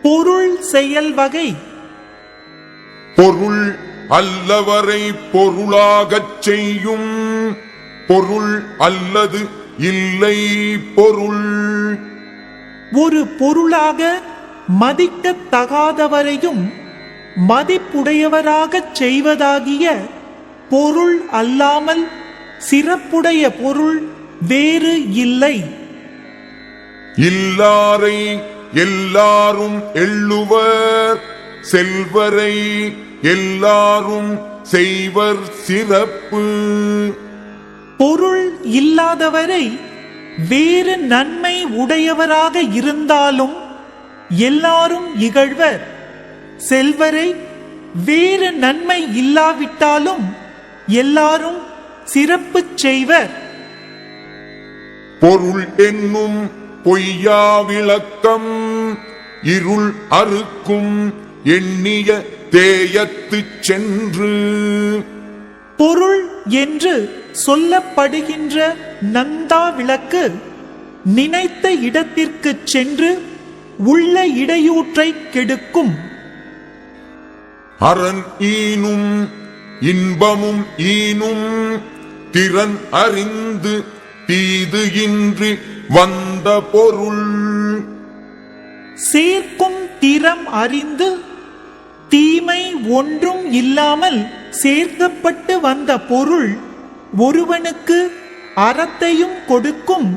பொருள் செயல் வகை. பொருள் அல்லவரை பொருளாகச் செய்யும் பொருள் அல்லது இல்லை பொருள். ஒரு பொருளாக மதிக்கத்தகாதவரையும் மதிப்புடையவராகச் செய்வதாகிய பொருள் அல்லாமல் சிறப்புடைய பொருள் வேறு இல்லை. இல்லாரை எல்லாரும் எள்ளுவர் செல்வரை எல்லாரும் செய்வர் சிறப்பு. பொருள் இல்லாதவரை வேறு நன்மை உடையவராக இருந்தாலும் எல்லாரும் இகழ்வர். செல்வரை வேறு நன்மை இல்லாவிட்டாலும் எல்லாரும் சிறப்பு செய்வர். பொருள் என்னும் பொய்யா விளக்கம் இருள் அறுக்கும் எண்ணிய தேயத்துச் சென்று. பொருள் என்று சொல்லப்படுகின்ற நந்தா விளக்கு நினைத்த இடத்திற்கு சென்று உள்ள இடையூற்றை கெடுக்கும். அரண் ஈனும் இன்பமும் ஈனும் திறன் அறிந்து தீது இன்றி வந்த பொருள். சேர்க்கும் திறம் அறிந்து தீமை ஒன்றும் இல்லாமல் சேர்க்கப்பட்டு வந்த பொருள் ஒருவனுக்கு அறத்தையும் கொடுக்கும்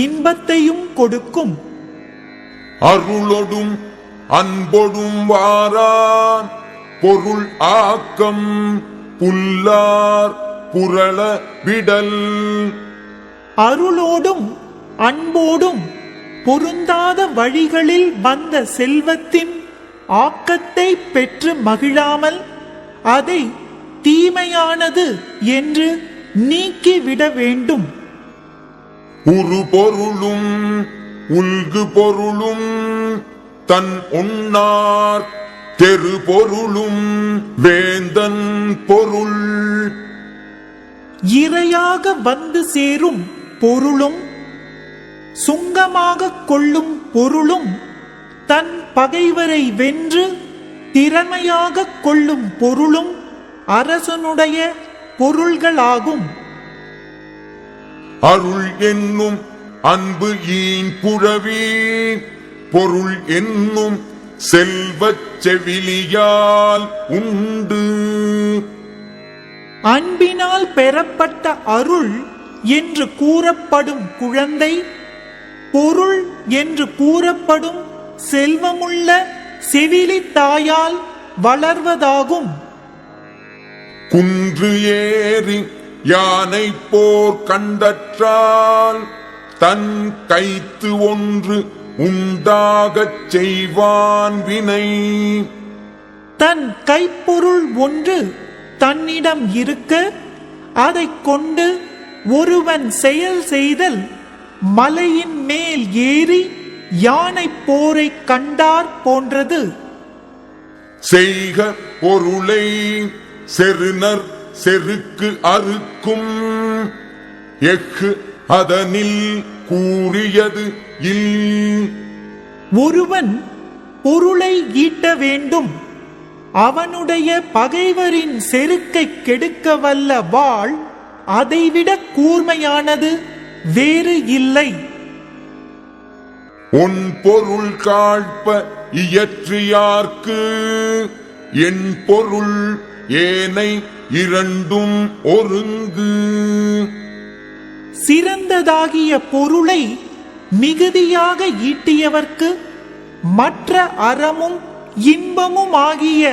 இன்பத்தையும் கொடுக்கும். அருளொடும் அன்பொடும் வாரான் பொருள் ஆக்கம் புல்லார் புரள விடல். அருளோடும் அன்போடும் பொருந்தாத வழிகளில் வந்த செல்வத்தின் ஆக்கத்தை பெற்று மகிழாமல் அதை தீமையானது என்று நீக்கிவிட வேண்டும். உரு பொருளும் உல்கு பொருளும் தன் உண்ணார் தெரு பொருளும் வேந்தன் பொருள். இரையாக வந்து சேரும் பொருளும் சுங்கமாக கொள்ளும் பொருளும் தன் பகைவரை வென்று திறமையாக கொள்ளும் பொருளும் அரசனுடைய பொருள்களாகும். அருள் என்னும் அன்பு ஈன் புழவி பொருள் என்னும் செல்வச் செவிலியால் உண்டு. அன்பினால் பெறப்பட்ட அருள் என்று கூறப்படும் குழந்தை பொருள் என்று கூறப்படும் செல்வமுள்ள செவிலி தாயால் வளர்வதாகும். குன்று ஏறி யானை போர் கண்டற்றால் தன் கைத்து ஒன்று உண்டாகச் செய்வான் வினை. தன் கைப்பொருள் ஒன்று தன்னிடம் இருக்க அதை கொண்டு ஒருவன் செயல் செய்தல் மலையின் மேல் ஏறி யானை போரை கண்டார் போன்றது. செய்க பொருளை செருனர் செருக்கு அறுக்கும் எஃகு அதனில் கூறியது இல். ஒருவன் பொருளை ஈட்ட வேண்டும். அவனுடைய பகைவரின் செருக்கை கெடுக்க வல்ல வாள் அதைவிட கூர்மையானது வேறு இல்லை. உன் பொருள் காழ்ப்ப இயற்றியார்க்கு என் பொருள் ஏனை இரண்டும் ஒருங்கு. சிறந்ததாகிய பொருளை மிகுதியாக ஈட்டியவர்க்கு மற்ற அறமும் இன்பமும் ஆகிய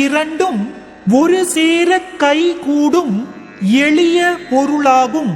இரண்டும் ஒரு சேர கை கூடும் எளிய பொருளாகும்.